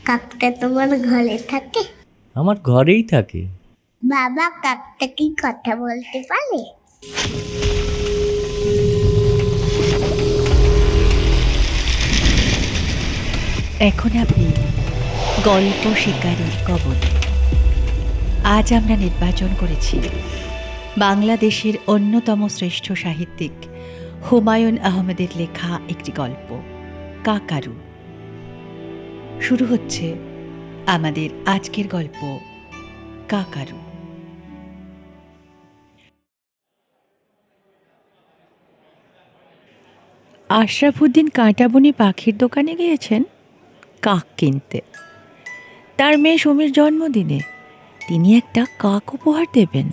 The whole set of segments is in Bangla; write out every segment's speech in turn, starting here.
কাকটা তোমার ঘরে থাকে? আমার ঘরেই থাকে। বাবা, কাকটা কি কথা বলতে পারে? এখন আপনি গল্প শিকারীর কবলে। আজ আমরা নির্বাচন করেছি বাংলাদেশের অন্যতম শ্রেষ্ঠ সাহিত্যিক হুমায়ুন আহমেদের লেখা একটি গল্প, কাকারু। শুরু হচ্ছে আমাদের আজকের গল্প, কাকারু। আশরাফুদ্দিন কাঁটাবনি পাখির দোকানে গিয়েছেন কাক কিনতে। তার মেয়ে সুমির জন্মদিনে তিনি একটা কাক উপহার দেবেন।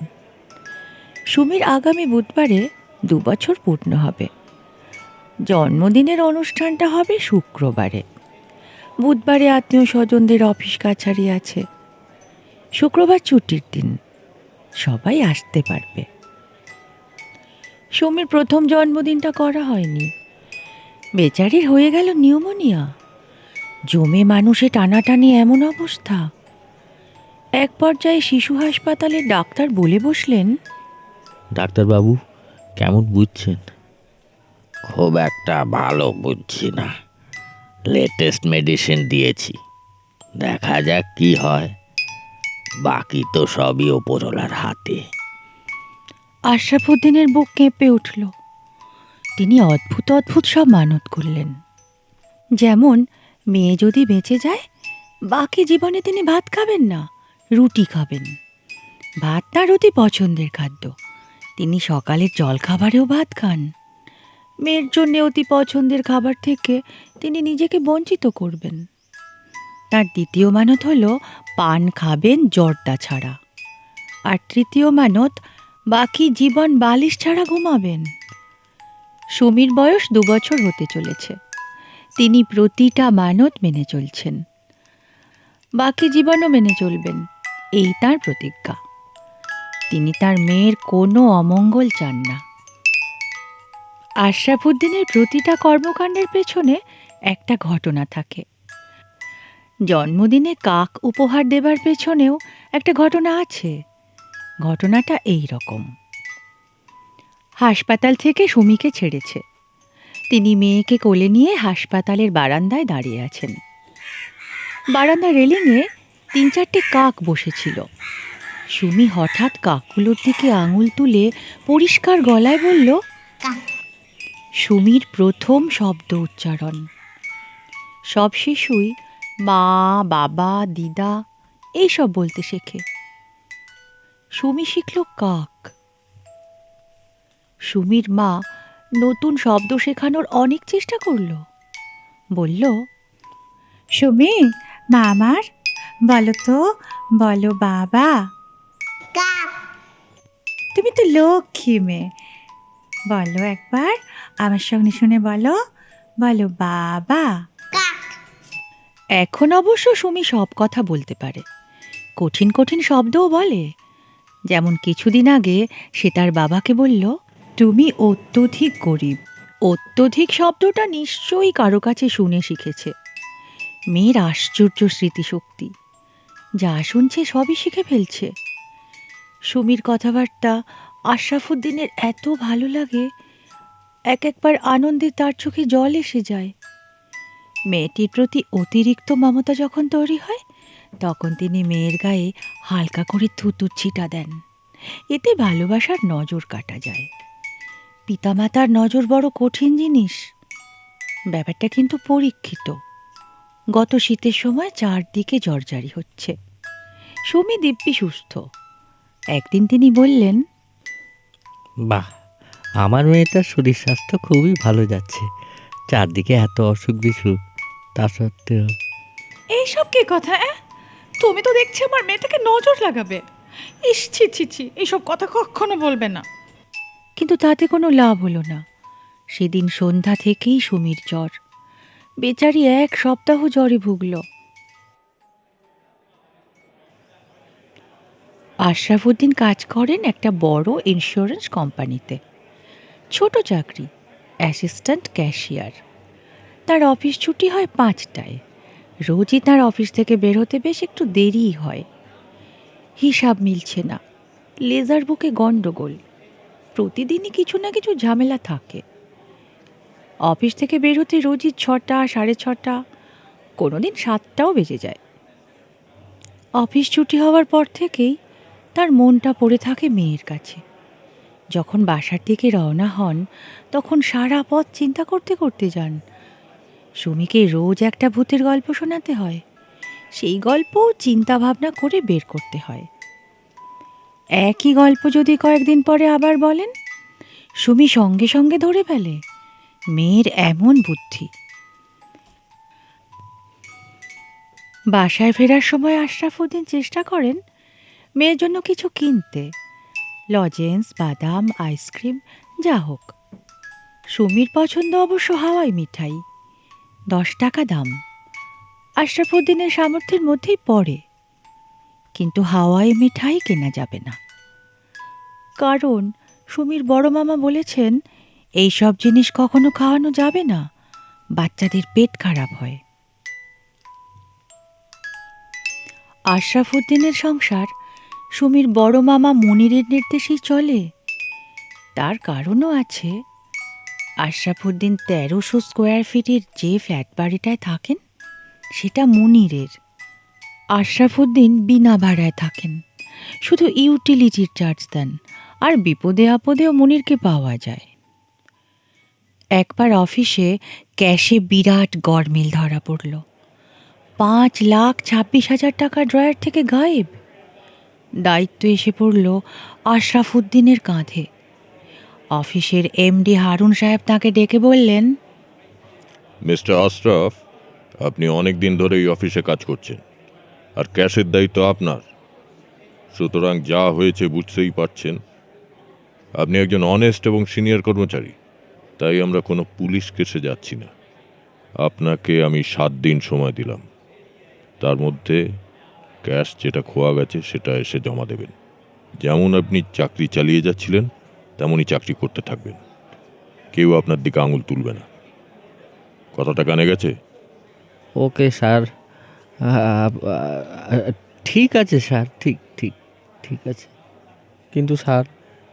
সুমির আগামী বুধবারে 2 বছর পূর্ণ হবে। জন্মদিনের অনুষ্ঠানটা হবে শুক্রবারে। বুধবারে আত্মীয় স্বজনদের অফিস কাছারি আছে। শুক্রবার ছুটির দিন, সবাই আসতে পারবে। সুমির প্রথম জন্মদিনটা করা হয়নি। বেচারির হয়ে গেল নিউমোনিয়া। জমে মানুষে টানাটানি এমন অবস্থা। এক পর্যায়ে শিশু হাসপাতালের ডাক্তার বলে বসলেন, ডাক্তারবাবু, কেমন বুঝছেন? খুব একটা ভালো বুঝছি না। লেটেস্ট মেডিসিন দিয়েছি, দেখা যাক কি হয়। বাকি তো সবই ওপরওয়ালার হাতে। আশরাফুদ্দিনের বুক কেঁপে উঠল। তিনি অদ্ভুত অদ্ভুত সব মানত করলেন। যেমন, মেয়ে যদি বেঁচে যায়, বাকি জীবনে তিনি ভাত খাবেন না, রুটি খাবেন। ভাত তার অতি পছন্দের খাদ্য, তিনি সকালের জলখাবারেও ভাত খান। মেয়ের জন্যে অতি পছন্দের খাবার থেকে তিনি নিজেকে বঞ্চিত করবেন। তার দ্বিতীয় মানত হল পান খাবেন জর্দা ছাড়া। আর তৃতীয় মানত, বাকি জীবন বালিশ ছাড়া ঘুমাবেন। সুমির বয়স 2 বছর হতে চলেছে। তিনি প্রতিটা মানত মেনে চলছেন, বাকি জীবনও মেনে চলবেন, এই তার প্রতিজ্ঞা। তিনি তার মেয়ের কোনো অমঙ্গল চান না। আশরাফুদ্দিনের প্রতিটা কর্মকাণ্ডের পেছনে একটা ঘটনা থাকে। জন্মদিনে কাক উপহার দেবার পেছনেও একটা ঘটনা আছে। ঘটনাটা এই রকম। হাসপাতাল থেকে সুমিকে ছেড়েছে। তিনি মেয়েকে কোলে নিয়ে হাসপাতালের বারান্দায় দাঁড়িয়ে আছেন। বারান্দার রেলিংয়ে 3-4টে কাক বসেছিল। সুমি হঠাৎ কাকগুলোর দিকে আঙুল তুলে পরিষ্কার গলায় বলল, কাক। সুমির প্রথম শব্দ উচ্চারণ। সব শিশুই মা, বাবা, দিদা এইসব বলতে শেখে। সুমি শিখল কাক। সুমির মা নতুন শব্দ শেখানোর অনেক চেষ্টা করল। বলল, সুমি, মা আমার, বলো তো, বলো বাবা। কাক। তুমি তো লক্ষ্মী মেয়ে, বলো একবার আমার সঙ্গে শুনে বলো, বলো বাবা। কাক। এখন অবশ্য সুমি সব কথা বলতে পারে, কঠিন কঠিন শব্দও বলে। যেমন কিছুদিন আগে সে তার বাবাকে বলল, তুমি অত্যধিক গরিব। অত্যধিক শব্দটা নিশ্চয়ই কারো কাছে শুনে শিখেছে। মেয়ের আশ্চর্য স্মৃতিশক্তি, যা শুনছে সবই শিখে ফেলছে। সুমির কথাবার্তা আশরাফুদ্দিনের এত ভালো লাগে, একবার আনন্দে তার চোখে জল এসে যায়। মেয়েটির প্রতি অতিরিক্ত মমতা যখন তৈরি হয়, তখন তিনি মেয়ের গায়ে হালকা করে থুতুর ছিটা দেন। এতে ভালোবাসার নজর কাটা যায়। পিতামাতার নজর বড় কঠিন জিনিস। ব্যাপারটা কিন্তু পরীক্ষিত। গত শীতের সময় চারদিকে জ্বরজারি হচ্ছে। সুমি দিব্যি সুস্থ। একদিন তিনি বললেন, বাহ, আমার মেয়েটার শরীর স্বাস্থ্য খুবই ভালো যাচ্ছে। চারদিকে এত অসুখ বিসুখ, তা সত্ত্বেও। এইসব কি কথা? তুমি তো দেখছি আমার মেয়েটাকে নজর লাগাবে। ইস, ছি ছি ছি, এইসব কথা কখনো বলবে না। কিন্তু তাতে কোনো লাভ হলো না। সেদিন সন্ধ্যা থেকেই সুমির জ্বর। বেচারি 1 সপ্তাহ জ্বরে ভুগল। আশরাফুদ্দিন কাজ করেন একটা বড় ইন্স্যুরেন্স কোম্পানিতে। ছোট চাকরি, অ্যাসিস্ট্যান্ট ক্যাশিয়ার। তার অফিস ছুটি হয় 5টায়। রোজই তার অফিস থেকে বের হতে বেশ একটু দেরিই হয়। হিসাব মিলছে না, লেজার বুকে গণ্ডগোল, প্রতিদিনই কিছু না কিছু ঝামেলা থাকে। অফিস থেকে বের হতে রোজই 6টা, 6:30, কোনোদিন 7টাও বেজে যায়। অফিস ছুটি হওয়ার পর থেকেই তার মনটা পড়ে থাকে মেয়ের কাছে। যখন বাসার দিকে রওনা হন তখন সারা পথ চিন্তা করতে করতে যান। সুমিকে রোজ একটা ভূতের গল্প শোনাতে হয়, সেই গল্পও চিন্তা ভাবনা করে বের করতে হয়। একই গল্প যদি কয়েকদিন পরে আবার বলেন, সুমি সঙ্গে সঙ্গে ধরে ফেলে। মেয়ের এমন বুদ্ধি। বাসায় ফেরার সময় আশরাফুদ্দিন চেষ্টা করেন মেয়ের জন্য কিছু কিনতে, লজেন্স, বাদাম, আইসক্রিম, যা হোক। সুমির পছন্দ অবশ্য হাওয়াই মিঠাই, 10 টাকা দাম। আশরাফুদ্দিনের সামর্থ্যের মধ্যেই পড়ে, কিন্তু হাওয়াই মিঠাই কেনা যাবে না, কারণ সুমির বড় মামা বলেছেন এই সব জিনিস কখনো খাওয়ানো যাবে না, বাচ্চাদের পেট খারাপ হয়। আশরাফুদ্দিনের সংসার সুমির বড় মামা মনিরের নির্দেশেই চলে। তার কারণও আছে। আশরাফুদ্দিন 1300 স্কোয়ার ফিটের যে ফ্ল্যাট বাড়িটায় থাকেন সেটা মনিরের। আশরাফুদ্দিন বিনা ভাড়ায় থাকেন, শুধু ইউটিলিটির চার্জ দেন, আর বিপদে আপদেও মনিরকে পাওয়া যায়। একবার অফিসে ক্যাশে বিরাট গরমিল ধরা পড়ল। 5,26,000 টাকা ড্রয়ার থেকে গায়েব। দায়িত্ব এসে পড়ল আশরাফুদ্দিনের কাঁধে। অফিসের এমডি হারুন সাহেব তাকে ডেকে বললেন, মিস্টার আশরাফ, আপনি অনেক দিন ধরে এই অফিসে কাজ করছেন, আর ক্যাশের দায়িত্ব আপনার, সুতরাং যা হয়েছে বুঝতেই পারছেন। আপনি একজন অনেস্ট এবং সিনিয়র কর্মচারী, তাই আমরা কোনো পুলিশ কেসে যাচ্ছি না। আপনাকে আমি 7 দিন সময় দিলাম, তার মধ্যে ক্যাশ যেটা খোয়া গেছে সেটা এসে জমা দেবেন। যেমন আপনি চাকরি চালিয়ে যাচ্ছিলেন তেমনই চাকরি করতে থাকবেন, কেউ আপনার দিকে আঙুল তুলবে না। কথাটা কানে গেছে? ওকে স্যার, ঠিক আছে স্যার, ঠিক ঠিক ঠিক আছে। কিন্তু স্যার,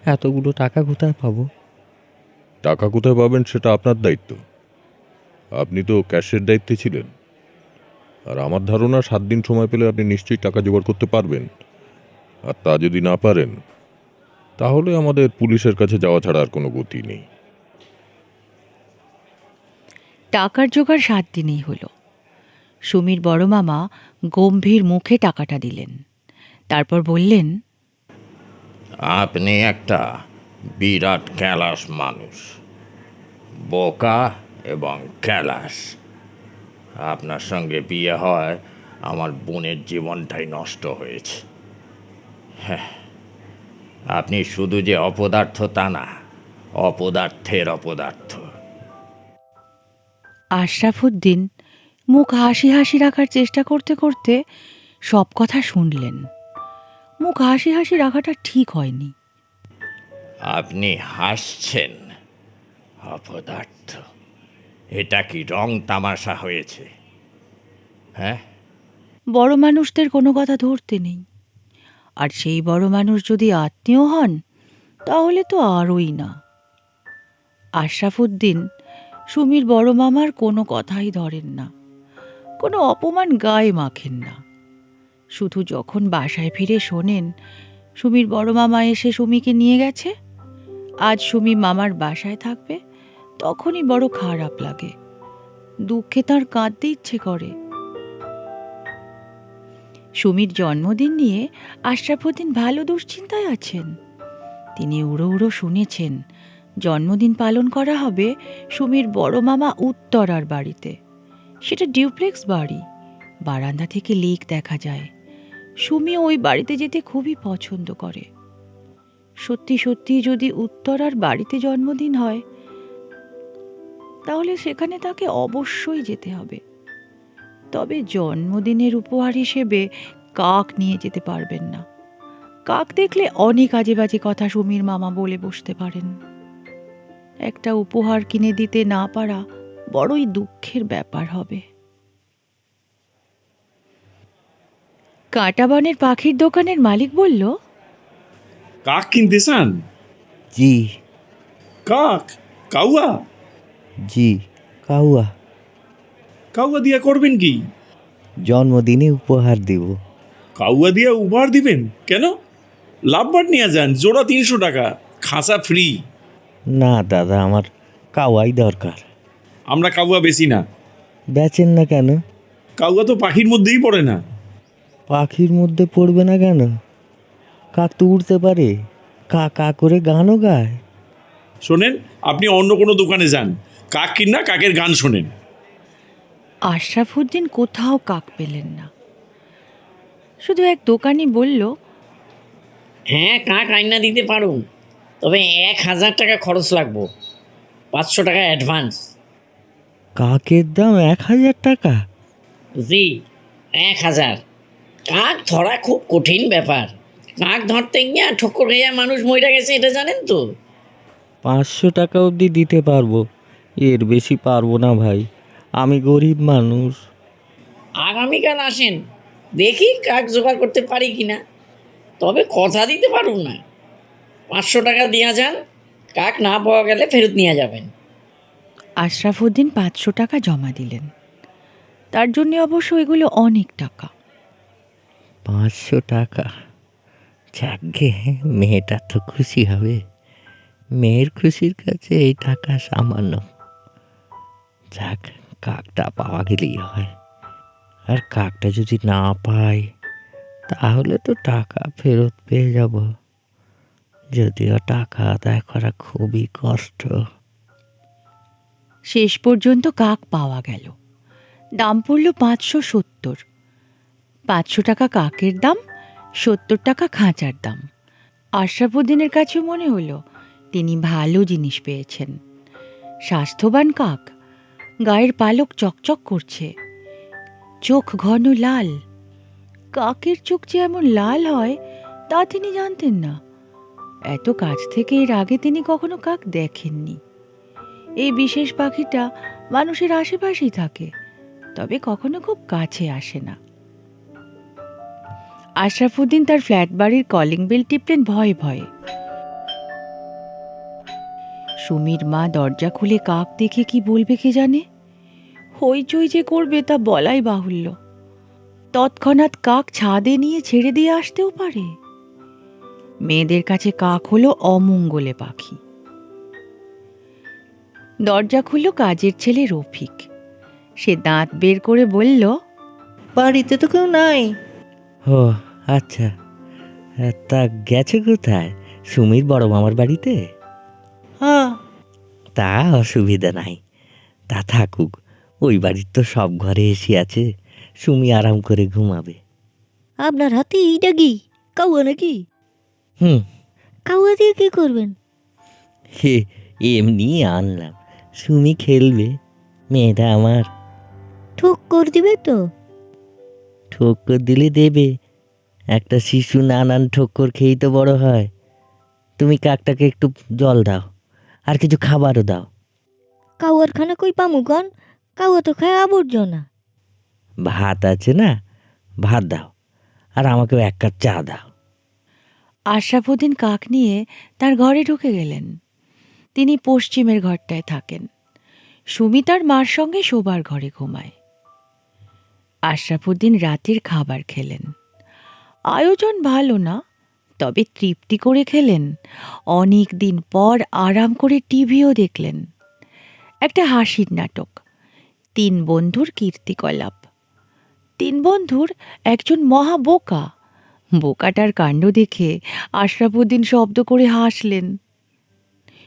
এতগুলো টাকা কোথায় পাবো? টাকা কোথায় পাবেন সেটা আপনার দায়িত্ব। আপনি তো ক্যাশের দায়িত্বে ছিলেন, আর আমার ধারণা 7 দিন সময় পেলে আপনি নিশ্চয়ই টাকা জোগাড় করতে পারবেন। আর তা যদি না পারেন তাহলে আমাদের পুলিশের কাছে যাওয়া ছাড়া আর কোনো গতি নেই। টাকার জোগাড় 7 দিনেই হলো। সুমির বড় মামা গম্ভীর মুখে টাকাটা দিলেন, তারপর বললেন, আপনি একটা বিরাট ক্যালাস মানুষ, বোকা এবং ক্যালাস। আপনার সঙ্গে বিয়ে হয় আমার বোনের জীবনটাই নষ্ট হয়েছে। হ্যাঁ, আপনি শুধু যে অপদার্থ তা না, অপদার্থের অপদার্থ। আশরাফুদ্দিন মুখ হাসি হাসি রাখার চেষ্টা করতে করতে সব কথা শুনলেন। মুখ হাসি হাসি রাখাটা ঠিক হয়নি। আপনি হাসছেন? অপদার্থ, এটা কি রং তামাশা হয়েছে? হ্যাঁ, বড় মানুষদের কোনো কথা ধরতে নেই, আর সেই বড় মানুষ যদি আত্মীয় হন তাহলে তো আরই না। আশরাফুদ্দিন সুমির বড় মামার কোনো কথাই ধরেন না, কোনো অপমান গায়ে মাখেন না। শুধু যখন বাসায় ফিরে শোনেন সুমির বড় মামা এসে সুমিকে নিয়ে গেছে, আজ সুমি মামার বাসায় থাকবে, তখনই বড় খারাপ লাগে, দুঃখে তার কাঁদতে ইচ্ছে করে। সুমির জন্মদিন নিয়ে আশরাফুদ্দিন ভালো দুশ্চিন্তায় আছেন। তিনি উড়ো উড়ো শুনেছেন জন্মদিন পালন করা হবে সুমির বড় মামা উত্তরার বাড়িতে। সেটা ডিউপ্লেক্স বাড়ি, বারান্দা থেকে লেক দেখা যায়। সুমি ওই বাড়িতে যেতে খুবই পছন্দ করে। সত্যি সত্যি যদি উত্তরার বাড়িতে জন্মদিন হয় তাহলে সেখানে তাকে অবশ্যই যেতে হবে। তবে জন্মদিনের উপহার হিসেবে কাক নিয়ে যেতে পারবেন না। কাক দেখলে অনেক আজে বাজে কথা সুমির মামা বলে বসতে পারেন। একটা উপহার কিনে দিতে না পারা বড়ই দুঃখের ব্যাপার হবে। কাঁটাবনের পাখির দোকানের মালিক বলল, কাক কিনতে চান? জি কাক? কাউয়া? জি কাউয়া, কাউয়া দিয়া করবেন কি? জন্মদিনে উপহার দিব। কাউয়া দিয়া উপহার দিবেন কেন? লাভবার নিয়ে যান, জোড়া 300 টাকা, খাঁচা ফ্রি। না দাদা, আমার কাওয়াই দরকার। আমরা কাউয়া বেশি না। বেচেন না কেন? কাউয়া তো পাখির মধ্যেই পড়ে না। পাখির মধ্যে পড়বে না কেন? কাক তো উড়তে পারে, কা কা করে গানও গায়। শোনেন, আপনি অন্য কোনো দোকানে যান, কাক কিনা কাকের গান শোনেন। আশরাফুদ্দিন কোথাও কাক পেলেন না। শুধু এক দোকানি বলল, হ্যাঁ, কাক আইনা দিতে পারুন, তবে 1000 টাকা খরচ লাগবো, 500 টাকা অ্যাডভান্স। কাকের দাম 1000 টাকা? জি, 1000। কাক ধরা খুব কঠিন ব্যাপার। কাক ধরতে গিয়া ঠক্কর খেয়ে মানুষ মইরা গেছে, এটা জানেন তো? 500 টাকা অবধি দিতে পারবো, এর বেশি পারবো না ভাই, আমি গরিব মানুষ। আগামীকাল আসেন, দেখি কাক জোগাড় করতে পারি কিনা। তবে কথা দিতে পারুন না, 500 টাকা দিয়া যান, কাক না পাওয়া গেলে ফেরত নিয়ে যাবেন। আশরাফুদ্দিন 500 টাকা জমা দিলেন। তার জন্য অবশ্য এগুলো অনেক টাকা। 500 টাকা? যাকগে, মেয়েটা তো খুশি হবে। মেয়ের খুশির কাছে এই টাকা সামান্য। যাক, কাকটা পাওয়া গেলেই হয়। আর কাকটা যদি না পাই, তাহলে তো টাকা ফেরত পেয়ে যাব। যদিও টাকা আদায় করা খুবই কষ্ট। শেষ পর্যন্ত কাক পাওয়া গেল। দাম পড়ল 570। 500 টাকা কাকের দাম, 70 টাকা খাঁচার দাম। আশরাফুদ্দিনের কাছেও মনে হলো তিনি ভালো জিনিস পেয়েছেন। স্বাস্থ্যবান কাক, গায়ের পালক চকচক করছে, চোখ ঘন লাল। কাকের চোখ যে এমন লাল হয় তা তিনি জানতেন না। এত কাছ থেকে এর আগে তিনি কখনো কাক দেখেননি। এই বিশেষ পাখিটা মানুষের আশেপাশেই থাকে, তবে কখনো খুব কাছে আসে না। আশরাফুদ্দিন তার ফ্ল্যাট বাড়ির কলিং বেল টিপলেন ভয়ে ভয়ে। সুমির মা দরজা খুলে কাক দেখে কি বলবে কে জানে। হইচই যে করবে তা বলাই বাহুল্য। তৎক্ষণাৎ কাক ছাদে নিয়ে ছেড়ে দিয়ে আসতেও পারে। মেয়েদের কাছে কাক হলো অমঙ্গলে পাখি। দরজা খুলল কাজের ছেলে রফিক। সে দাঁত বের করে বলল, বাড়িতে তো কেউ নাই। ও আচ্ছা, তা গেছে কোথায়? সুমির বড় মামার বাড়িতে? হ্যাঁ। তা অসুবিধা নাই, তা থাকুক। ওই বাড়ির তো সব ঘরে এসি আছে, সুমি আরাম করে ঘুমাবে। আপনার হাতে এইটা কি কাউয়া নাকি? হুম। কাউয়া দিয়ে কি করবেন? হে, এমনি আনলাম, সুমি খেলবে। মেয়েটা আমার। ঠোক্কর দিবে তো? ঠোক্কর দিলে দেবে, একটা শিশু নানান ঠোক্কর খেয়েই তো বড় হয়। তুমি কাকটাকে একটু জল দাও, আর কিছু খাবারও দাও। কাউয়ার খানা কই পামু কন? কাউয়া তো খায় আবর্জনা। ভাত আছে না, ভাত দাও, আর আমাকেও 1 কাপ চা দাও। আশরাফুদ্দিন কাক নিয়ে তার ঘরে ঢুকে গেলেন। তিনি পশ্চিমের ঘরটায় থাকেন। সুমি তার মার সঙ্গে শোবার ঘরে ঘুমায়। আশরাফুদ্দিন রাতের খাবার খেলেন। আয়োজন ভালো না, তবে তৃপ্তি করে খেলেন। অনেক দিন পর আরাম করে টিভিও দেখলেন। একটা হাসির নাটক, 3 বন্ধুর কীর্তিকলাপ। 3 বন্ধুর একজন মহা বোকা। বোকাটার কাণ্ড দেখে আশরাফুদ্দিন শব্দ করে হাসলেন।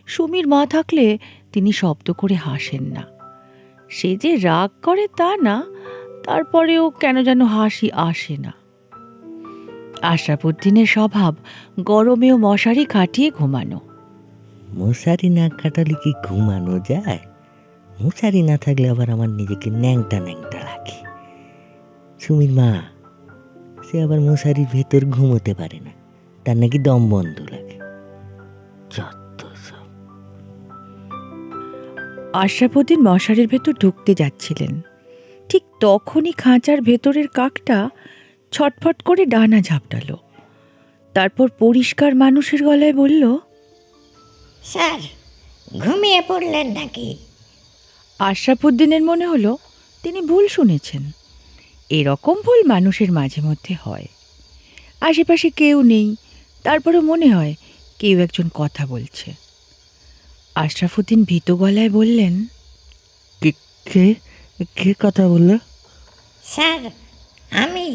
সুমির মা থাকলে তিনি শব্দ করে হাসেন না। সে যে রাগ করে তা না, তারপরেও কেন যেন হাসি আসে না। আশরাফুদ্দিনের স্বভাব গরমেও মশারি খাটিয়ে ঘুমানো। মশারি না কাটালে কি ঘুমানো যায়? মশারি না থাকলে আবার আমার নিজেকে ন্যাংটা ন্যাংটা লাগে। সুমির মা, সে আবার মশারির ভেতর ঘুমোতে পারে না, তার নাকি দম বন্ধ লাগে। যত সব। আশরাফুদ্দিন মশারির ভেতর ঢুকতে যাচ্ছিলেন, ঠিক তখনই খাঁচার ভেতরের কাকটা ছটফট করে ডানা ঝাপটালো। তারপর পরিষ্কার মানুষের গলায় বলল, স্যার, ঘুমিয়ে পড়লেন নাকি? আশরাফুদ্দিনের মনে হলো তিনি ভুল শুনেছেন। এরকম ভুল মানুষের মাঝে মধ্যে হয়। আশেপাশে কেউ নেই, তারপরে মনে হয় কেউ একজন কথা বলছে। আশরাফুদ্দিন ভীত গলায় বললেন, কে কে কে কথা বললো? স্যার, আমি।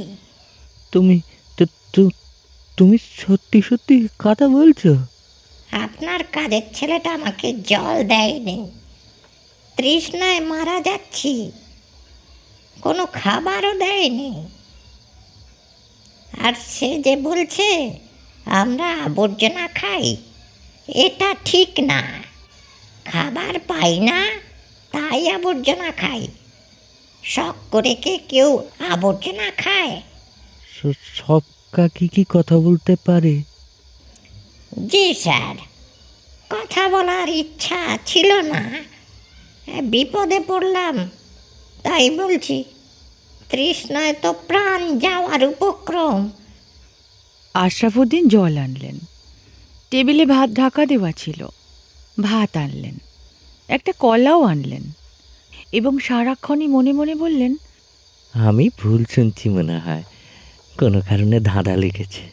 তুমি তুমি সত্যি সত্যি কথা বলছো? আপনার কাজের ছেলেটা আমাকে জল দেয়নি, তৃষ্ণায় মারা যাচ্ছি, কোনো খাবারও দেয়নি। আর সে যে বলছে আমরা আবর্জনা খাই, এটা ঠিক না। খাবার পাই না তাই আবর্জনা খাই। শখ করে কেউ আবর্জনা খায়? সব কাকি কি কথা বলতে পারে? জি স্যার, কথা বলার ইচ্ছা ছিল না, বিপদে পড়লাম তাই বলছি। তৃষ্ণায় তো প্রাণ যাওয়ার উপক্রম। আশরাফুদ্দিন জল আনলেন। টেবিলে ভাত ঢাকা দেওয়া ছিল, ভাত আনলেন, একটা কলাও আনলেন, এবং সারাক্ষণই মনে মনে বললেন, আমি ভুল শুনছি মনে হয়, কোনো কারণে ধাঁধা লেগেছে।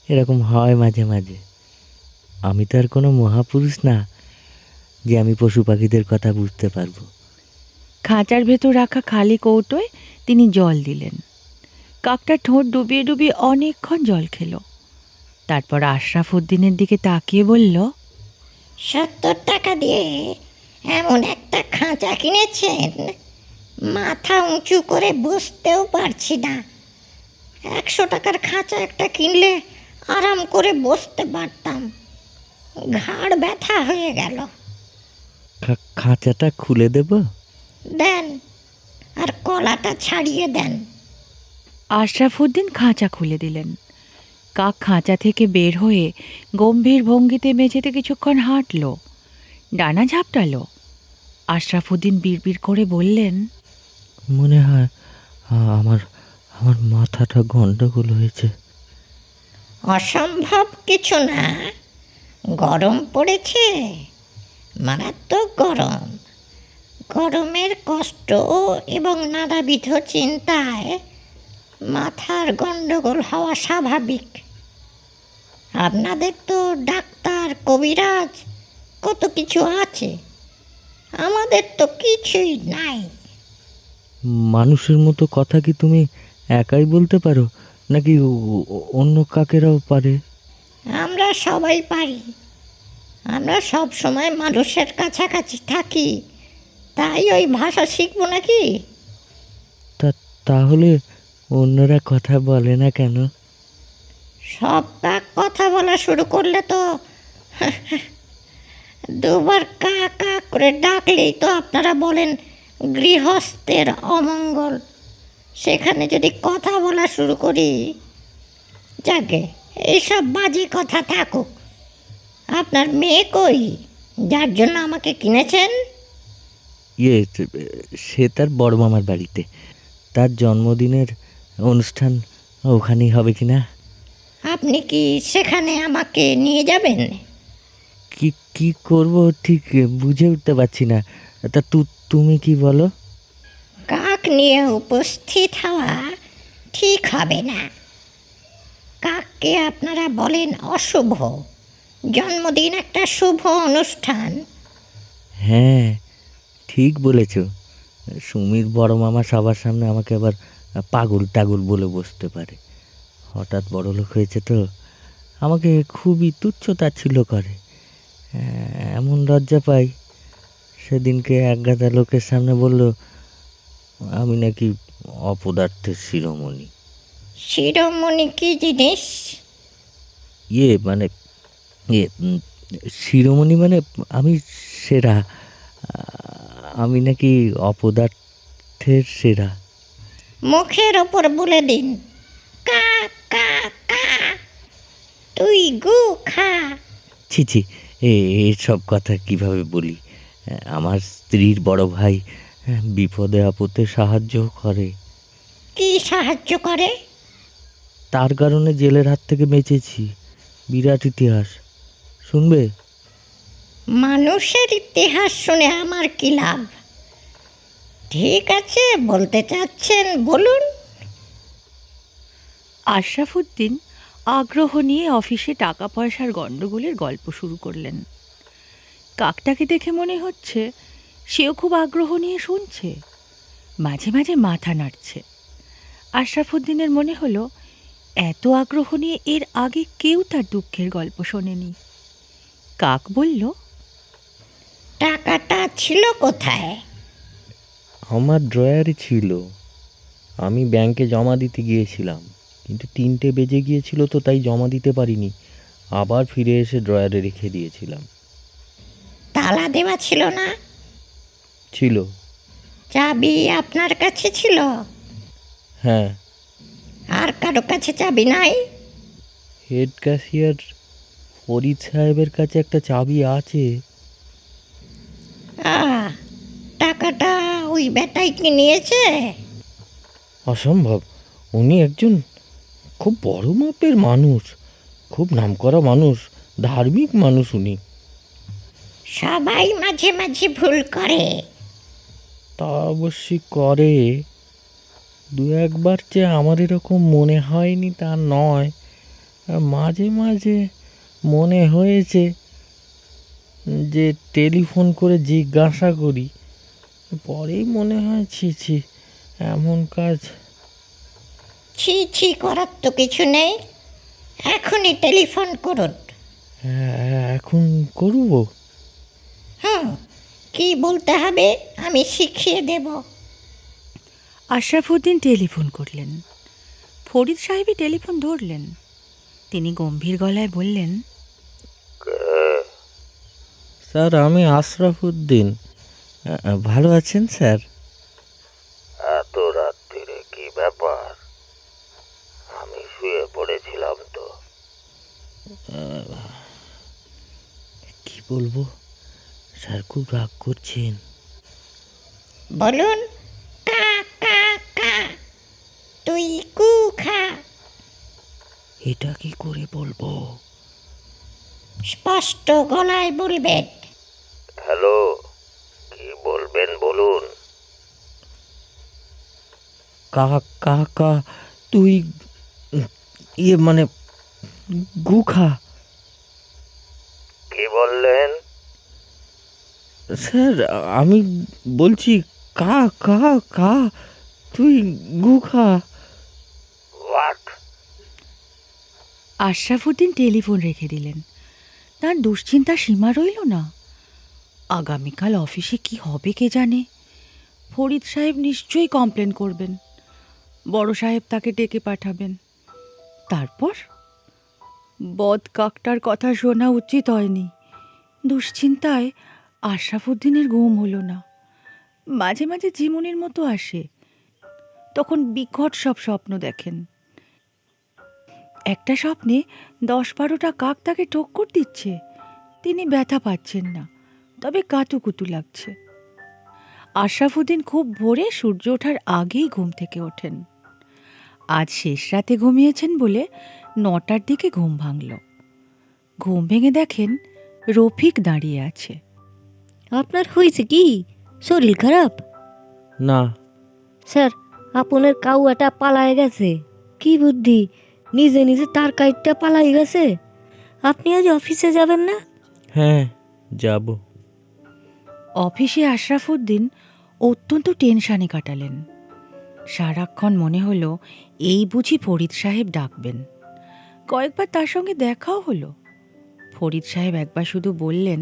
এরকম হয় মাঝে মাঝে। আমি তো আর কোনো মহাপুরুষ না যে আমি পশু পাখিদের কথা বুঝতে পারবো। খাঁচার ভেতর রাখা খালি কৌটোয় তিনি জল দিলেন। কাকটা ঠোঁট ডুবিয়ে ডুবিয়ে অনেকক্ষণ জল খেল। তারপর আশরাফুদ্দিনের দিকে তাকিয়ে বলল, 70 টাকা দিয়ে এমন একটা খাঁচা কিনেছেন, মাথা উঁচু করে বসতেও পারছি না। 100 টাকার খাঁচা একটা কিনলে আরাম করে বসতে পারতাম, ঘাড় ব্যথা হয়ে গেল। খাঁচাটা খুলে দেব? দেন, আর কলাটা ছাড়িয়ে দেন। আশরাফুদ্দিন খাঁচা খুলে দিলেন। কাক খাঁচা থেকে বের হয়ে গম্ভীর ভঙ্গিতে মেঝেতে কিছুক্ষণ হাঁটল, ডানা ঝাপটালো। আশরাফুদ্দিন বিড়বিড় করে বললেন, মনে হয় আমার আমার মাথাটা গন্ডগোল হয়েছে। অসম্ভব কিছু না, গরম পড়েছে, মারাত্মক গরম। গরমের কষ্ট এবং নানাবিধ চিন্তায় মাথার গন্ডগোল হওয়া স্বাভাবিক। আপনাদের তো ডাক্তার, কবিরাজ কত কিছু আছে, আমাদের তো কিছুই নাই। মানুষের মতো কথা কি তুমি একাই বলতে পারো, নাকি অন্য কাকেরাও পারে? আমরা সবাই পারি, আমরা সব সময় মানুষের কাছাকাছি থাকি, তাই ওই ভাষা শিখবো নাকি? তাহলে অন্যরা কথা বলে না কেন? সব কাক কথা বলা শুরু করলে তো দুবার কা কা করে ডাকলেই তো আপনারা বলেন গৃহস্থের অমঙ্গল। সেখানে যদি কথা বলা শুরু করি, যাকে এইসব বাজে কথা থাকুক। আপনার মেয়ে কই, যার জন্য আমাকে কিনেছেন? সে তার বড় মামার বাড়িতে। তার জন্মদিনের অনুষ্ঠান ওখানেই হবে কি না? আপনি কি সেখানে আমাকে নিয়ে যাবেন? কি কি করব ঠিক বুঝে উঠতে পারছি না। তা তুমি কি বলো? কাক নিয়ে উপস্থিত হওয়া ঠিক হবে না। কাককে আপনারা বলেন অশুভ। জন্মদিন একটা শুভ অনুষ্ঠান। হ্যাঁ, ঠিক বলেছ। সুমির বড় মামা সবার সামনে আমাকে আবার পাগল টাগল বলে বসতে পারে। হঠাৎ বড় লোক হয়েছে তো আমাকে খুবই তুচ্ছ তাচ্ছিল্য করে। এমন লজ্জা পাই, সেদিনকে একগাদা লোকের সামনে বলল আমি নাকি অপদার্থের শিরোমণি। শিরোমণি কি জিনিস? মানে শিরোমণি মানে আমি সেরা। আমি নাকি অপদার্থের সেরা। মুখের ওপর বলে দিন, কা কা কা, তুই গু খা। ছি ছি, এসব কথা কিভাবে বলি? আমার স্ত্রীর বড় ভাই বিপদে আপদে সাহায্য করে। কি সাহায্য করে? তার কারণে জেলের হাত থেকে বেঁচেছি। বিরাট ইতিহাস, শুনবে? মানুষের ইতিহাস শুনে আমার কি লাভ? ঠিক আছে, বলতে চাচ্ছেন বলুন। আশরাফুদ্দিন আগ্রহ নিয়ে অফিসে টাকা পয়সার গণ্ডগোলের গল্প শুরু করলেন। কাকটাকে দেখে মনে হচ্ছে সেও খুব আগ্রহ নিয়ে শুনছে, মাঝে মাঝে মাথা নাড়ছে। আশরাফুদ্দিনের মনে হলো এত আগ্রহ নিয়ে এর আগে কেউ তার দুঃখের গল্প শোনেনি। কাক বলল, টাকাটা ছিল কোথায়? আমার ড্রয়ারে ছিল। আমি ব্যাংকে জমা দিতে গিয়েছিলাম, কিন্তু 3টে বেজে গিয়েছিল তো তাই জমা দিতে পারিনি। আবার ফিরে এসে ড্রয়ারে রেখে দিয়েছিলাম। তালা দেওয়া ছিল না? ছিল। চাবি আপনার কাছে ছিল? হ্যাঁ। আর কারো কাছে চাবি নাই? হেড ক্যাশিয়ার ফরিদ সাহেবের কাছে একটা চাবি আছে। টাকাটা ওই বেটাই কি নিয়েছে? অসম্ভব। উনি একজন খুব বড় মাপের মানুষ, খুব নামকরা মানুষ, ধার্মিক মানুষ উনি। সবাই মাঝে মাঝে ভুল করে। তা অবশ্যই করে। 2-1বার যে আমার এরকম মনে হয়নি তা নয়, মাঝে মাঝে মনে হয়েছে যে টেলিফোন করে জিজ্ঞাসা করি, পরেই মনে হয় ছি ছি, এমন কাজ। ছি ছি করার তো কিছু নেই, এখনই টেলিফোন করুন। এখন করব? কি বলতে হবে আমি শিখিয়ে দেব। আশরাফুদ্দিন টেলিফোন করলেন। ফরিদ সাহেবই টেলিফোন ধরলেন। তিনি গম্ভীর গলায় বললেন, স্যার, আমি আশরাফুদ্দিন। ভালো আছেন স্যার? এত রাত্রিরে কি ব্যাপার? আমি শুয়ে পড়েছিলাম তো। কি বলবো স্যার, খুব রাগ করছেন। বলুন, কা কা কা, তুই কু খা। এটা কি করে বলবো? স্পষ্ট গলায় বলবেন। হ্যালো, কি বলবেন বলুন। কা কা কা, তুই মানে গুখা। কি বললেন? স্যার, আমি বলছি কা কা কা, তুই গুখা। হোয়াট? আশরাফুদ্দিন টেলিফোন রেখে দিলেন। তার দুশ্চিন্তার সীমা রইল না। আগামীকাল অফিসে কি হবে কে জানে। ফরিদ সাহেব নিশ্চয়ই কমপ্লেন করবেন, বড় সাহেব তাকে ডেকে পাঠাবেন। তারপর বদ কাকটার কথা শোনা উচিত হয়নি। দুশ্চিন্তায় আশরাফুদ্দিনের ঘুম হলো না। মাঝে মাঝে ঝিমুনির মতো আসে, তখন বিকট সব স্বপ্ন দেখেন। একটা স্বপ্নে 10-12টা কাক তাকে ঠক্কর দিচ্ছে। তিনি ব্যথা পাচ্ছেন না, তবে কাতুকুতু লাগছে। আশরাফুদ্দিন খুব ভোরে সূর্য ওঠার আগেই ঘুম থেকে ওঠেন। আজ শেষ রাতে ঘুমিয়েছেন বলে 9টার দিকে ঘুম ভাঙল। ঘুম ভেঙে দেখেন রফিক দাঁড়িয়ে আছে। আপনার হয়েছে কি? শরীর খারাপ? না স্যার, আপনার কাউয়াটা পালায় গেছে। কি বুদ্ধি, নিজে নিজে তার কাইটটা পালাই গেছে। আপনি আজ অফিসে যাবেন না? হ্যাঁ, যাব। অফিসে আশরাফুদ্দিন অত্যন্ত টেনশানে কাটালেন। সারাক্ষণ মনে হলো এই বুঝি ফরিদ সাহেব ডাকবেন। কয়েকবার তার সঙ্গে দেখাও হলো। ফরিদ সাহেব একবার শুধু বললেন,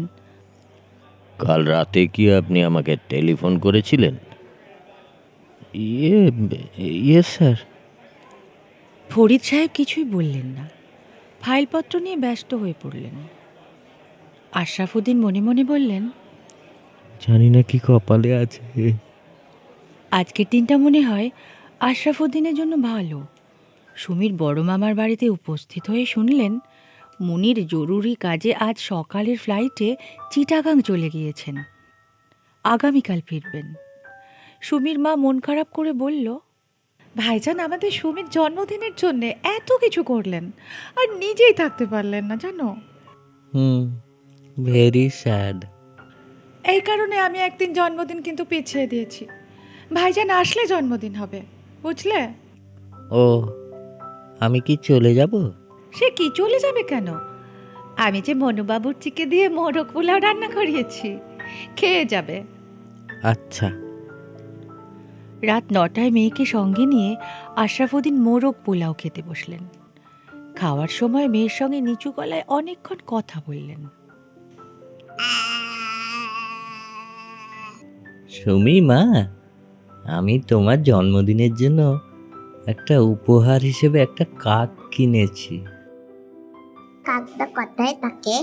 কাল রাতে কি আপনি আমাকে টেলিফোন করেছিলেন? ইয়ে স্যার। ফরিদ সাহেব কিছুই বললেন না, ফাইলপত্র নিয়ে ব্যস্ত হয়ে পড়লেন। আশরাফুদ্দিন মনে মনে বললেন, জানি না কি কপালে আছে। আজকের দিনটা মনে হয় আশরাফুদ্দিনের জন্য ভালো। সুমির বড় মামার বাড়িতে উপস্থিত হয়ে শুনলেন মুনির জরুরি কাজে আজ সকালের ফ্লাইটে চিটাগাং চলে গিয়েছেন, আগামীকাল ফিরবেন। সুমির মা মন খারাপ করে বলল, ভাইজান আমাদের সুমির জন্মদিনের জন্য এত কিছু করলেন আর নিজেই থাকতে পারলেন না জানো। Very sad. এই কারণে আমি একদিন জন্মদিন কিন্তু পিছিয়ে দিয়েছি। ভাইজান আসলে জন্মদিন হবে, বুঝলে? ও, আমি কি চলে যাব? সে কি চলে যাবে কেন? আমি যে মনুবাবুর চিকে দিয়ে মোরগ পোলাও রান্না করিয়েছি, খেয়ে যাবে। আচ্ছা। রাত 9টায় মেয়েকে সঙ্গে নিয়ে আশরাফুদ্দিন মোরগ পোলাও খেতে বসলেন। খাওয়ার সময় মেয়ের সঙ্গে নিচু গলায় অনেকক্ষণ কথা বললেন। সুমি মা, আমি তোমার জন্মদিনের জন্য একটা উপহার হিসেবে একটা কাক কিনেছি। কাকটা কোথায় থাকে?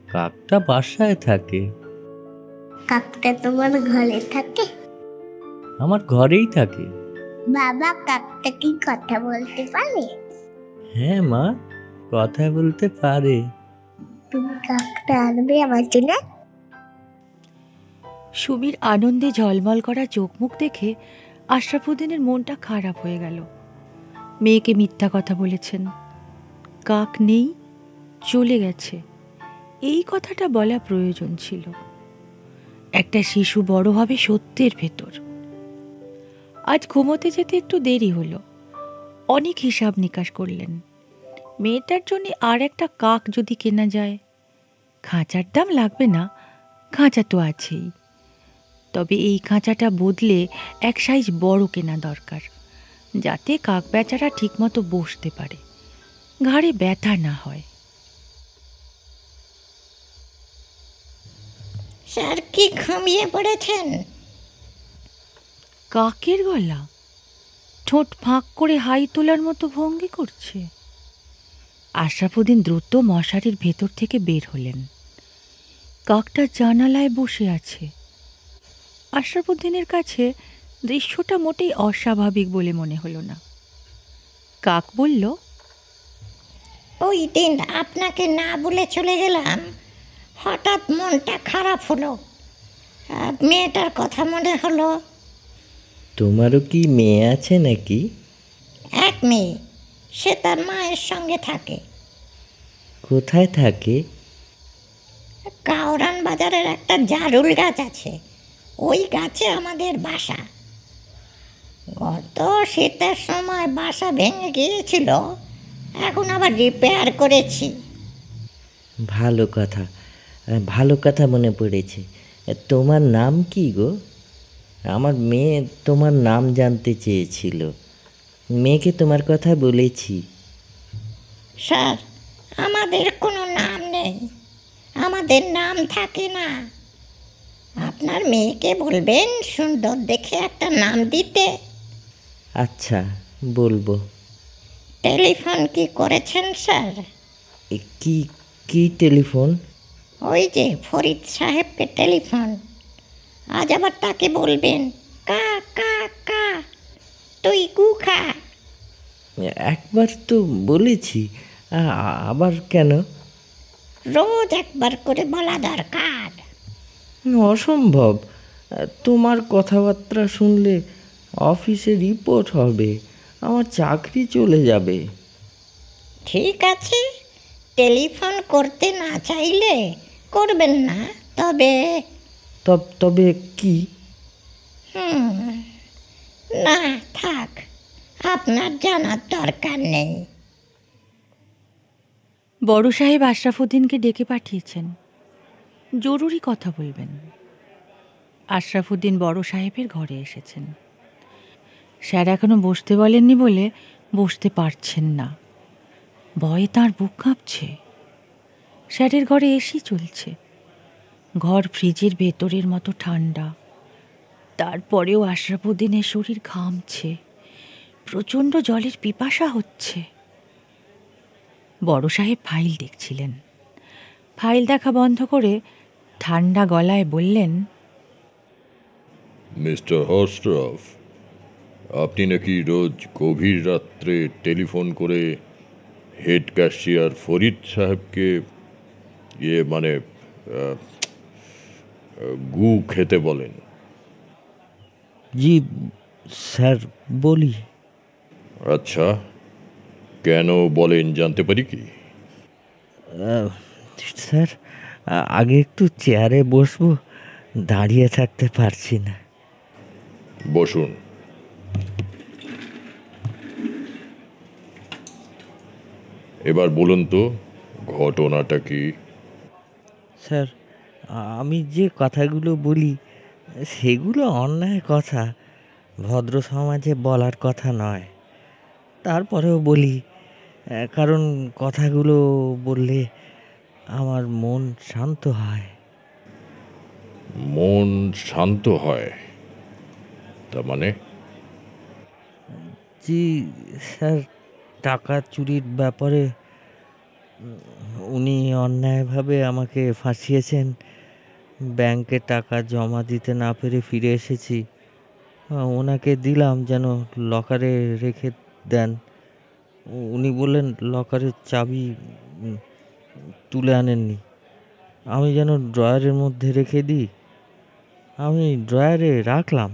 কাকটা বাসায় থাকে। কাকটা তোমার ঘরে থাকে? আমার ঘরেই থাকে। বাবা, কাকটা কি কথা বলতে পারে? হ্যাঁ মা, কথা বলতে পারে। তুমি কাকটা আনবে আমার জন্য? সুমির আনন্দে ঝলমল করা চোখ মুখ দেখে আশরাফুদ্দিনের মনটা খারাপ হয়ে গেল। মেয়েকে মিথ্যা কথা বলেছেন, কাক নেই, চলে গেছে, এই কথাটা বলা প্রয়োজন ছিল। একটা শিশু বড় হবে সত্যের ভেতর। আজ ঘুমোতে যেতে একটু দেরি হলো। অনেক হিসাব নিকাশ করলেন। মেয়েটার জন্য আর একটা কাক যদি কেনা যায়, খাঁচার দাম লাগবে না, খাঁচা তো আছেই। তবে এই খাঁচাটা বদলে এক সাইজ বড় কেনা দরকার, যাতে কাক বেচারা ঠিকমতো বসতে পারে, ঘাড়ে ব্যথা না হয়। স্যার কি ঘুমিয়ে পড়েছেন? কাকের গলা, ঠোঁট ফাঁক করে হাই তোলার মতো ভঙ্গি করছে। আশরাফুদ্দিন দ্রুত মশারির ভেতর থেকে বের হলেন। কাকটা জানালায় বসে আছে। আশরাফুদ্দিনের কাছে দৃশ্যটা মোটেই অস্বাভাবিক বলে মনে হলো না। কাক বলল, ওই দিন আপনাকে না বলে চলে গেলাম, হঠাৎ মনটা খারাপ হলো। মেয়েটার কথা মনে হলো। তোমারও কি মেয়ে আছে নাকি? এক মেয়ে, সে তার মায়ের সঙ্গে থাকে। কোথায় থাকে? কাউরান বাজারের একটা জারুল গাছ আছে, ওই গাছে আমাদের বাসা। গত শীতের সময় বাসা ভেঙে গিয়েছিল, এখন আবার রিপেয়ার করেছি। ভালো কথা মনে পড়েছে। তোমার নাম কি গো? আমার মেয়ে তোমার নাম জানতে চেয়েছিল। মেয়েকে তোমার কথা বলেছি। স্যার, আমাদের কোনো নাম নেই, আমাদের নাম থাকে না। আপনার মেয়েকে বলবেন সুন্দর দেখে একটা নাম দিতে। আচ্ছা, বলবো। টেলিফোন কি করেছেন স্যার? কি কি টেলিফোন? ওই যে ফরিদ সাহেবকে টেলিফোন। আজ আবার তাকে বলবেন, কা কা কা, তুই কু খা। একবার তো বলেছি, আবার কেন? রোজ একবার করে বলা দরকার। অসম্ভব। তোমার কথাবার্তা শুনলে অফিসে রিপোর্ট হবে, আমার চাকরি চলে যাবে। ঠিক আছে, টেলিফোন করতে না চাইলে করবেন না, তবে তবে কি? না থাক, আপনার জানার দরকার নেই। বড় সাহেব আশরাফুদ্দিনকে ডেকে পাঠিয়েছেন, জরুরি কথা বলবেন। আশরাফুদ্দিন বড় সাহেবের ঘরে এসেছেন। স্যার এখনো বসতে বলেননি বলে বসতে পারছেন না। ভয়ে তাঁর বুক কাঁপছে। স্যারের ঘরে এসি চলছে, ঘর ফ্রিজের ভেতরের মতো ঠান্ডা। তারপরেও আশরাফুদ্দিনের শরীর ঘামছে, প্রচণ্ড জলের পিপাসা হচ্ছে। বড় সাহেব ফাইল দেখছিলেন। ফাইল দেখা বন্ধ করে ঠান্ডা গলায় বললেন, মিস্টার হস্ট্রফ, আপনি নাকি রোজ গভীর রাত্রে টেলিফোন করে হেড ক্যাশিয়ার ফরিদ সাহেবকে গু খেতে বলেন। জি স্যার, বলি। আচ্ছা, কেন বলেন জানতে পারি কি? আহ, স্যার, আগে একটু চেয়ারে বসবো, দাঁড়িয়ে থাকতে পারছি না। বসুন। এবার বলুন তো, ঘটনাটা কি? স্যার, আমি যে কথাগুলো বলি সেগুলো অন্যায় কথা, ভদ্র সমাজে বলার কথা নয়। তারপরেও বলি, কারণ কথাগুলো বললে আমার মন শান্ত হয়। মন শান্ত হয়? তার মানে? জি স্যার, টাকা চুরির ব্যাপারে উনি অন্যায়ভাবে আমাকে ফাঁসিয়েছেন। ব্যাংকে টাকা জমা দিতে না পেরে ফিরে এসেছি। ওনাকে দিলাম যেন লকারে রেখে দেন। উনি বললেন লকারের চাবি উম, তুলে আনেননি। আমি যেন ড্রয়ারের মধ্যে রেখে দিই। আমি ড্রয়ারে রাখলাম।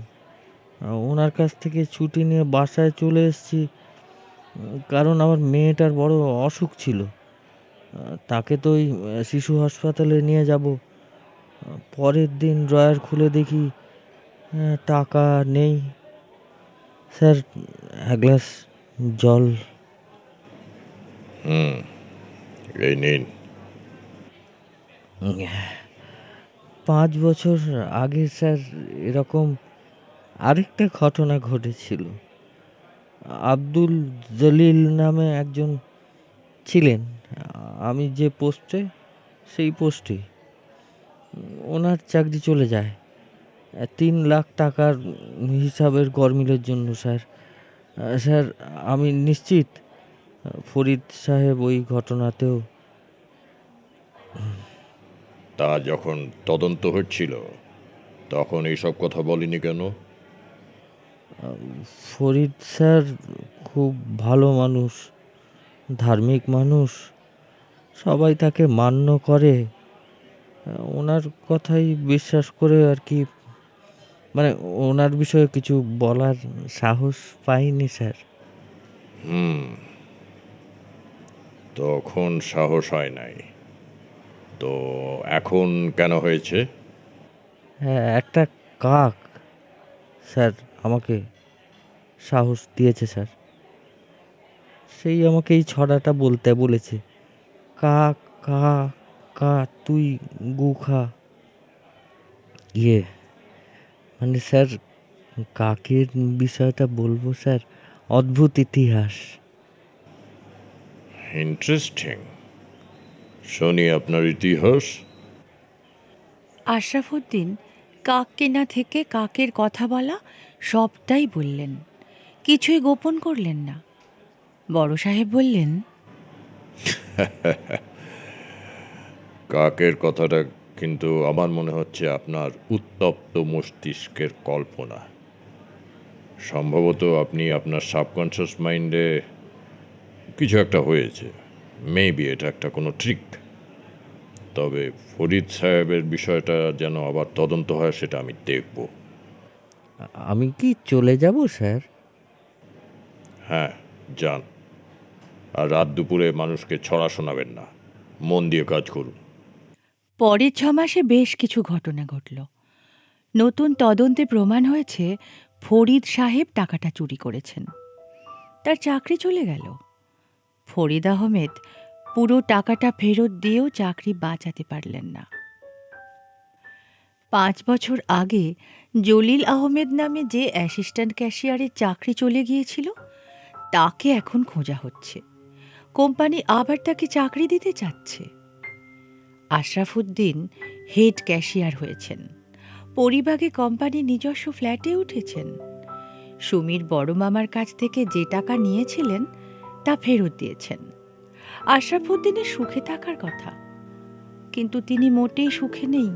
ওনার কাছ থেকে ছুটি নিয়ে বাসায় চলে এসেছি, কারণ আমার মেয়েটার বড় অসুখ ছিল। তাকে তো ওই শিশু হাসপাতালে নিয়ে যাব। পরের দিন ড্রয়ার খুলে দেখি টাকা নেই। স্যার, এক গ্লাস জল। এই নিন। 5 বছর আগে স্যার এরকম আরেকটা ঘটনা ঘটেছিল। আব্দুল জলিল নামে একজন ছিলেন, আমি যে পোস্টে সেই পোস্টে। ওনার চাকরি চলে যায় 3 লাখ টাকার হিসাবের গরমিলের জন্য। স্যার, স্যার আমি নিশ্চিত ফরিদ সাহেব ওই ঘটনাতেও। তা যখন তদন্ত হচ্ছিল তখন এইসব কথা বলিনি কেন? ফরিদ স্যার খুব ভালো মানুষ, ধার্মিক মানুষ, সবাই তাকে মান্য করে। ওনার কথাই বিশ্বাস করে আর কি, মানে ওনার বিষয়ে কিছু বলার সাহস পাইনি স্যার। তখন সাহস হয় নাই, তো এখন কেন হয়েছে? হ্যাঁ, একটা কাক স্যার আমাকে সাহস দিয়েছে স্যার। সেই আমাকে এই ছড়াটা বলতে বলেছে, কা কা কা তুই গু খা। ইয়ে মানে স্যার, কাকের বিষয়টা বলবো স্যার, অদ্ভুত ইতিহাস। ইন্টারেস্টিং, শুনি আপনার ইতিহাস। আশরাফুদ্দিন কাক কেনা থেকে কাকের কথা বলা সবটাই বললেন, কিছুই গোপন করলেন না। বড় সাহেব বললেন, কাকের কথাটা কিন্তু আমার মনে হচ্ছে আপনার উত্তপ্ত মস্তিষ্কের কল্পনা। সম্ভবত আপনি আপনার সাবকনশিয়াস মাইন্ডে কিছু একটা হয়েছে। মেবি এটা একটা কোনো ট্রিক। তবে ফরিদ সাহেবের বিষয়টা যেন আবার তদন্ত হয় সেটা আমি দেখব। আমি কি চলে যাব স্যার? হ্যাঁ, যান। আর রাত দুপুরে মানুষকে ছড়া শোনাবেন না, মন দিয়ে কাজ করুন। পরের 6 মাসে বেশ কিছু ঘটনা ঘটল। নতুন তদন্তে প্রমাণ হয়েছে ফরিদ সাহেব টাকাটা চুরি করেছেন। তার চাকরি চলে গেল। ফরিদ আহমেদ পুরো টাকাটা ফেরত দিয়েও চাকরি বাঁচাতে পারলেন না। 5 বছর আগে জলিল আহমেদ নামে যে অ্যাসিস্ট্যান্ট ক্যাশিয়ারের চাকরি চলে গিয়েছিল, তাকে এখন খোঁজা হচ্ছে। কোম্পানি আবার তাকে চাকরি দিতে চাচ্ছে। আশরাফুদ্দিন হেড ক্যাশিয়ার হয়েছেন। পরিবাগে কোম্পানির নিজস্ব ফ্ল্যাটে উঠেছেন। সুমির বড় মামার কাছ থেকে যে টাকা নিয়েছিলেন তা ফেরত দিয়েছেন। আশরাফুদ্দিনের সুখে থাকার কথা, কিন্তু তিনি মোটেই সুখে নেই।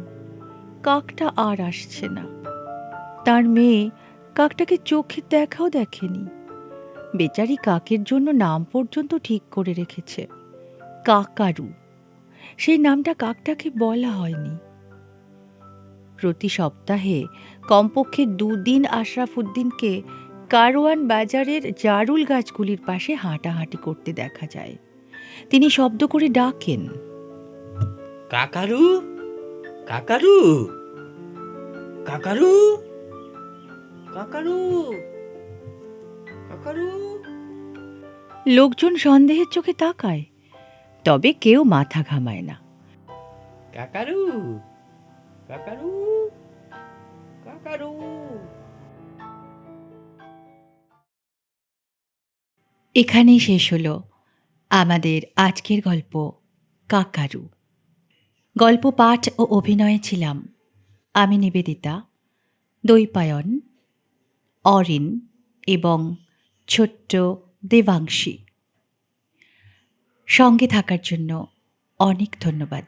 কাকটা আর আসছে না। তার মেয়ে কাকটাকে চোখে দেখাও দেখেনি। বেচারি কাকের জন্য নাম পর্যন্ত ঠিক করে রেখেছে, কাকারু। সেই নামটা কাকটাকে বলা হয়নি। প্রতি সপ্তাহে কমপক্ষে 2 দিন আশরাফুদ্দিনকে কারওয়ান বাজারের জারুল গাছগুলির পাশে হাঁটাহাঁটি করতে দেখা যায়। তিনি শব্দ করে ডাকেন, কাকারু, কাকারু, কাকারু, কাকারু, কাকারু। লোকজন সন্দেহের চোখে তাকায়, তবে কেউ মাথা ঘামায় না। কাকারু, কাকারু, কাকারু। এখানেই শেষ হলো আমাদের আজকের গল্প কাকারু। গল্প পাঠ ও অভিনয়ে ছিলাম আমি নিবেদিতা, দৈপায়ন, অরিন এবং ছোট্ট দেবাংশী। সঙ্গে থাকার জন্য অনেক ধন্যবাদ।